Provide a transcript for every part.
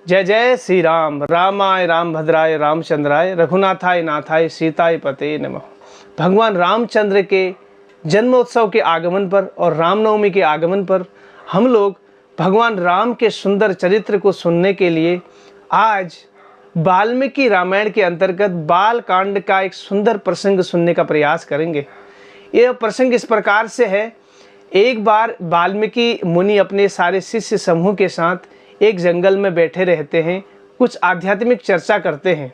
जय जय श्री राम। रामाय रामभद्राय रामचंद्राय रघुनाथाय नाथाय सीताय पते नमः। भगवान रामचंद्र के जन्मोत्सव के आगमन पर और रामनवमी के आगमन पर हम लोग भगवान राम के सुंदर चरित्र को सुनने के लिए आज वाल्मीकि रामायण के अंतर्गत बाल कांड का एक सुंदर प्रसंग सुनने का प्रयास करेंगे। यह प्रसंग इस प्रकार से है। एक बार वाल्मीकि मुनि अपने सारे शिष्य समूह के साथ एक जंगल में बैठे रहते हैं, कुछ आध्यात्मिक चर्चा करते हैं।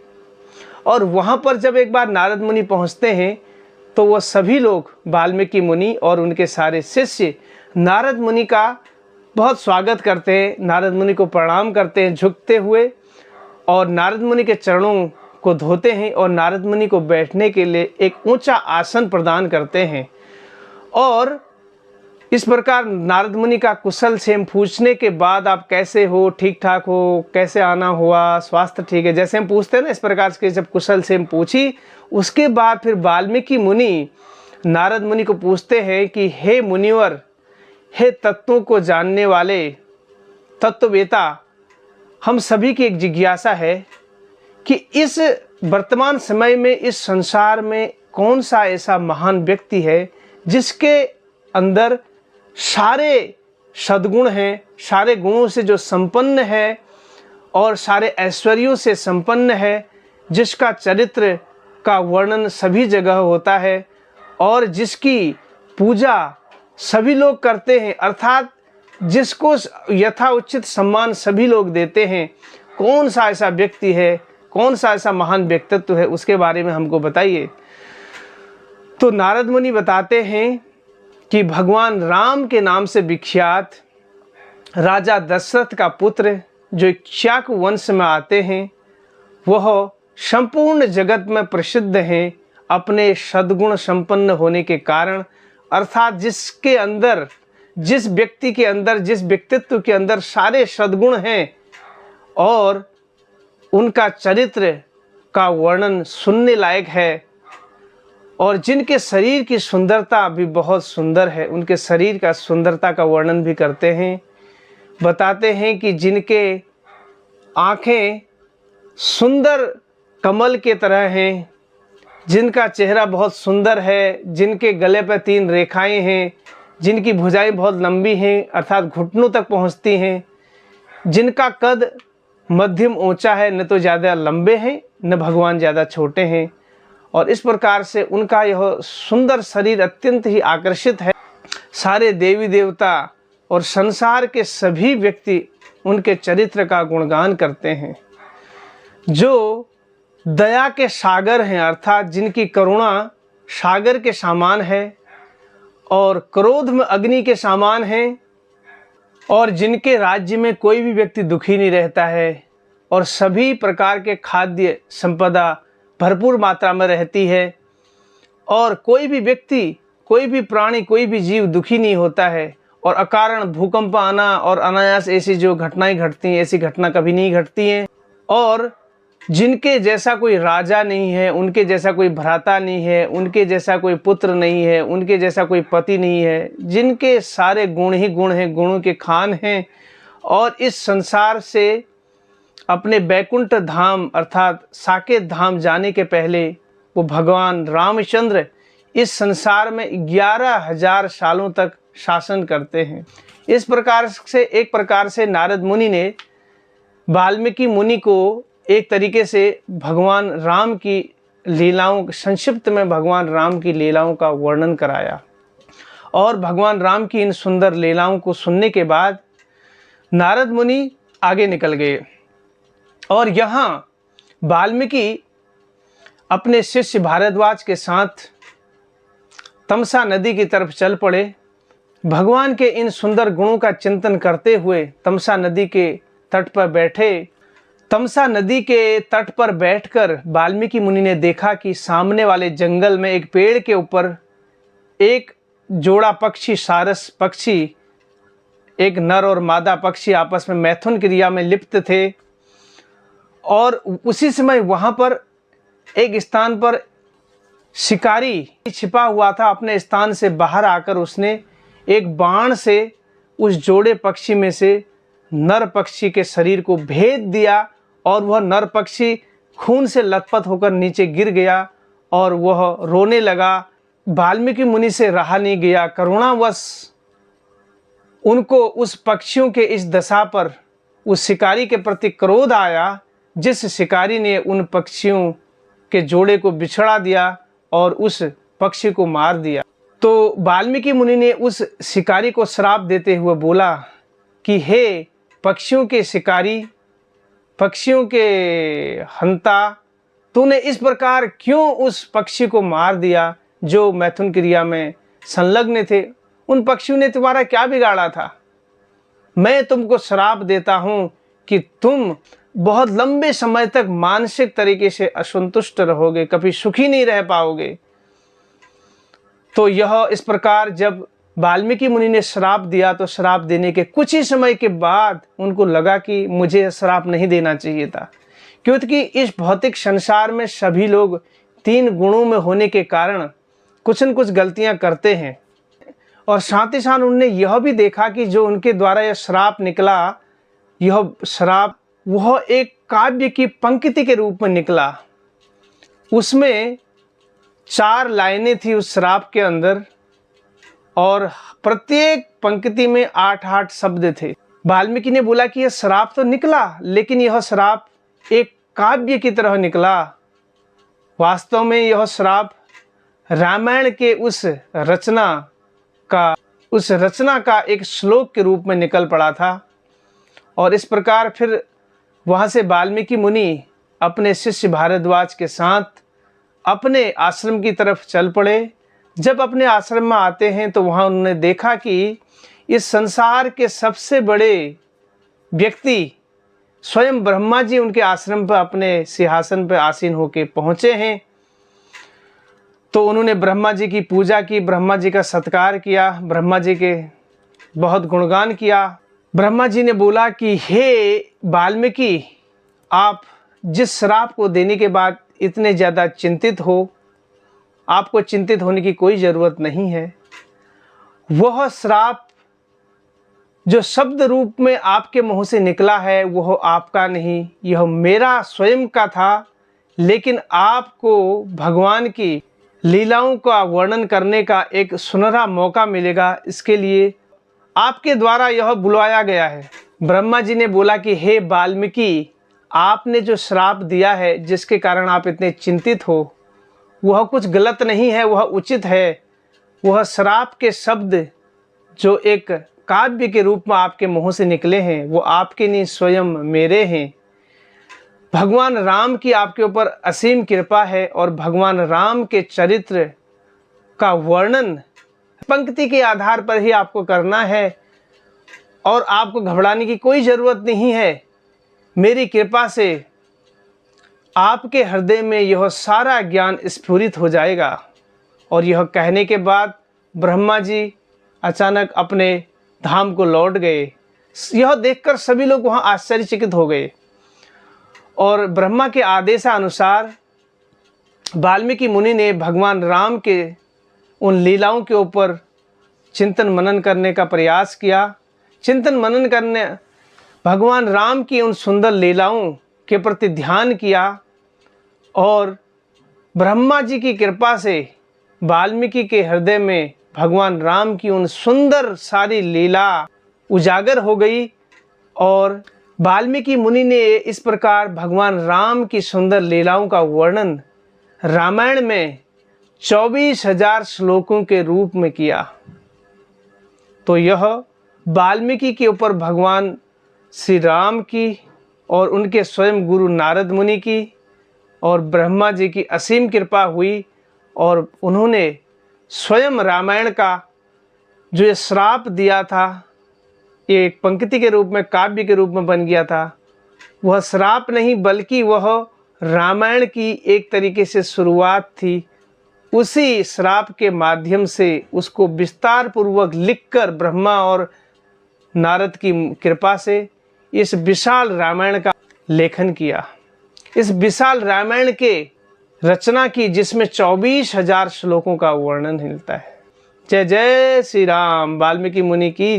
और वहाँ पर जब एक बार नारद मुनि पहुँचते हैं तो वह सभी लोग वाल्मीकि मुनि और उनके सारे शिष्य नारद मुनि का बहुत स्वागत करते हैं, नारद मुनि को प्रणाम करते हैं झुकते हुए, और नारद मुनि के चरणों को धोते हैं और नारद मुनि को बैठने के लिए एक ऊंचा आसन प्रदान करते हैं। और इस प्रकार नारद मुनि का कुशल क्षेम पूछने के बाद, आप कैसे हो, ठीक ठाक हो, कैसे आना हुआ, स्वास्थ्य ठीक है, जैसे हम पूछते हैं ना, इस प्रकार से जब कुशल क्षेम पूछी, उसके बाद फिर वाल्मीकि मुनि नारद मुनि को पूछते हैं कि हे मुनिवर, हे तत्वों को जानने वाले तत्ववेता, हम सभी की एक जिज्ञासा है कि इस वर्तमान समय में इस संसार में कौन सा ऐसा महान व्यक्ति है जिसके अंदर सारे सद्गुण हैं, सारे गुणों से जो संपन्न है और सारे ऐश्वर्यों से संपन्न है, जिसका चरित्र का वर्णन सभी जगह होता है और जिसकी पूजा सभी लोग करते हैं, अर्थात जिसको यथा उचित सम्मान सभी लोग देते हैं। कौन सा ऐसा व्यक्ति है, कौन सा ऐसा महान व्यक्तित्व है, उसके बारे में हमको बताइए। तो नारद मुनि बताते हैं कि भगवान राम के नाम से विख्यात राजा दशरथ का पुत्र जो इक्ष्वाकु वंश में आते हैं, वह संपूर्ण जगत में प्रसिद्ध हैं अपने सद्गुण संपन्न होने के कारण। अर्थात जिसके अंदर, जिस व्यक्ति के अंदर, जिस व्यक्तित्व के अंदर सारे सद्गुण हैं और उनका चरित्र का वर्णन सुनने लायक है, और जिनके शरीर की सुंदरता भी बहुत सुंदर है, उनके शरीर का सुंदरता का वर्णन भी करते हैं। बताते हैं कि जिनके आँखें सुंदर कमल के तरह हैं, जिनका चेहरा बहुत सुंदर है, जिनके गले पर 3 रेखाएं हैं, जिनकी भुजाएं बहुत लंबी हैं अर्थात घुटनों तक पहुंचती हैं, जिनका कद मध्यम ऊंचा है, न तो ज़्यादा लंबे हैं न भगवान ज़्यादा छोटे हैं, और इस प्रकार से उनका यह सुंदर शरीर अत्यंत ही आकर्षित है। सारे देवी देवता और संसार के सभी व्यक्ति उनके चरित्र का गुणगान करते हैं। जो दया के सागर हैं, अर्थात जिनकी करुणा सागर के समान है और क्रोध में अग्नि के समान है, और जिनके राज्य में कोई भी व्यक्ति दुखी नहीं रहता है और सभी प्रकार के खाद्य संपदा भरपूर मात्रा में रहती है, और कोई भी व्यक्ति, कोई भी प्राणी, कोई भी जीव दुखी नहीं होता है, और अकारण भूकंप आना और अनायास ऐसी जो घटनाएं घटती हैं, ऐसी घटना कभी नहीं घटती हैं, और जिनके जैसा कोई राजा नहीं है, उनके जैसा कोई भ्राता नहीं है, उनके जैसा कोई पुत्र नहीं है, उनके जैसा कोई पति नहीं है, जिनके सारे गुण ही गुण हैं, गुणों के खान हैं, और इस संसार से अपने बैकुंठ धाम अर्थात साकेत धाम जाने के पहले वो भगवान रामचंद्र इस संसार में 11,000 सालों तक शासन करते हैं। इस प्रकार से एक प्रकार से नारद मुनि ने वाल्मीकि मुनि को एक तरीके से भगवान राम की लीलाओं, संक्षिप्त में भगवान राम की लीलाओं का वर्णन कराया। और भगवान राम की इन सुंदर लीलाओं को सुनने के बाद नारद मुनि आगे निकल गए, और यहाँ वाल्मीकि अपने शिष्य भारद्वाज के साथ तमसा नदी की तरफ चल पड़े। भगवान के इन सुंदर गुणों का चिंतन करते हुए तमसा नदी के तट पर बैठे। तमसा नदी के तट पर बैठकर वाल्मीकि मुनि ने देखा कि सामने वाले जंगल में एक पेड़ के ऊपर एक जोड़ा पक्षी, सारस पक्षी, एक नर और मादा पक्षी आपस में मैथुन क्रिया में लिप्त थे। और उसी समय वहाँ पर एक स्थान पर शिकारी छिपा हुआ था। अपने स्थान से बाहर आकर उसने एक बाण से उस जोड़े पक्षी में से नर पक्षी के शरीर को भेद दिया और वह नर पक्षी खून से लथपथ होकर नीचे गिर गया और वह रोने लगा। वाल्मीकि मुनि से रहा नहीं गया। करुणावश उनको उस पक्षियों के इस दशा पर उस शिकारी के प्रति क्रोध आया, जिस शिकारी ने उन पक्षियों के जोड़े को बिछड़ा दिया और उस पक्षी को मार दिया। तो वाल्मीकि मुनि ने उस शिकारी को श्राप देते हुए बोला कि हे पक्षियों के शिकारी, पक्षियों के हंता, तूने इस प्रकार क्यों उस पक्षी को मार दिया जो मैथुन क्रिया में संलग्न थे? उन पक्षियों ने तुम्हारा क्या बिगाड़ा था? मैं तुमको श्राप देता हूं कि तुम बहुत लंबे समय तक मानसिक तरीके से असंतुष्ट रहोगे, कभी सुखी नहीं रह पाओगे। तो यह इस प्रकार जब वाल्मीकि मुनि ने श्राप दिया तो श्राप देने के कुछ ही समय के बाद उनको लगा कि मुझे श्राप नहीं देना चाहिए था, क्योंकि इस भौतिक संसार में सभी लोग 3 गुणों में होने के कारण कुछ न कुछ गलतियां करते हैं। और साथ ही साथ उन्होंने यह भी देखा कि जो उनके द्वारा यह श्राप निकला, यह श्राप वह एक काव्य की पंक्ति के रूप में निकला। उसमें 4 लाइनें थी उस श्राप के अंदर और प्रत्येक पंक्ति में 8-8 शब्द थे। वाल्मीकि ने बोला कि यह श्राप तो निकला, लेकिन यह श्राप एक काव्य की तरह निकला। वास्तव में यह श्राप रामायण के उस रचना का एक श्लोक के रूप में निकल पड़ा था। और इस प्रकार फिर वहाँ से वाल्मीकि मुनि अपने शिष्य भारद्वाज के साथ अपने आश्रम की तरफ चल पड़े। जब अपने आश्रम में आते हैं तो वहाँ उन्होंने देखा कि इस संसार के सबसे बड़े व्यक्ति स्वयं ब्रह्मा जी उनके आश्रम पर अपने सिंहासन पर आसीन होकर पहुँचे हैं। तो उन्होंने ब्रह्मा जी की पूजा की, ब्रह्मा जी का सत्कार किया, ब्रह्मा जी के बहुत गुणगान किया। ब्रह्मा जी ने बोला कि हे वाल्मीकि, आप जिस श्राप को देने के बाद इतने ज़्यादा चिंतित हो, आपको चिंतित होने की कोई ज़रूरत नहीं है। वह श्राप जो शब्द रूप में आपके मुंह से निकला है वह आपका नहीं, यह मेरा स्वयं का था। लेकिन आपको भगवान की लीलाओं का वर्णन करने का एक सुनहरा मौका मिलेगा, इसके लिए आपके द्वारा यह बुलाया गया है। ब्रह्मा जी ने बोला कि हे वाल्मीकि, आपने जो श्राप दिया है जिसके कारण आप इतने चिंतित हो, वह कुछ गलत नहीं है, वह उचित है। वह श्राप के शब्द जो एक काव्य के रूप में आपके मुंह से निकले हैं वो आपके नहीं, स्वयं मेरे हैं। भगवान राम की आपके ऊपर असीम कृपा है और भगवान राम के चरित्र का वर्णन पंक्ति के आधार पर ही आपको करना है और आपको घबराने की कोई ज़रूरत नहीं है। मेरी कृपा से आपके हृदय में यह सारा ज्ञान स्फुरित हो जाएगा। और यह कहने के बाद ब्रह्मा जी अचानक अपने धाम को लौट गए। यह देखकर सभी लोग वहाँ आश्चर्यचकित हो गए और ब्रह्मा के आदेशानुसार वाल्मीकि मुनि ने भगवान राम के उन लीलाओं के ऊपर चिंतन मनन करने का प्रयास किया। चिंतन मनन करने भगवान राम की उन सुंदर लीलाओं के प्रति ध्यान किया और ब्रह्मा जी की कृपा से वाल्मीकि के हृदय में भगवान राम की उन सुंदर सारी लीला उजागर हो गई। और वाल्मीकि मुनि ने इस प्रकार भगवान राम की सुंदर लीलाओं का वर्णन रामायण में 24,000 श्लोकों के रूप में किया। तो यह वाल्मीकि के ऊपर भगवान श्री राम की और उनके स्वयं गुरु नारद मुनि की और ब्रह्मा जी की असीम कृपा हुई और उन्होंने स्वयं रामायण का जो ये श्राप दिया था, ये एक पंक्ति के रूप में, काव्य के रूप में बन गया था। वह श्राप नहीं बल्कि वह रामायण की एक तरीके से शुरुआत थी। उसी श्राप के माध्यम से उसको विस्तार पूर्वक लिखकर ब्रह्मा और नारद की कृपा से इस विशाल रामायण का लेखन किया। इस विशाल रामायण के रचना की जिसमें 24,000 श्लोकों का वर्णन मिलता है। जय जय श्री राम। वाल्मीकि मुनि की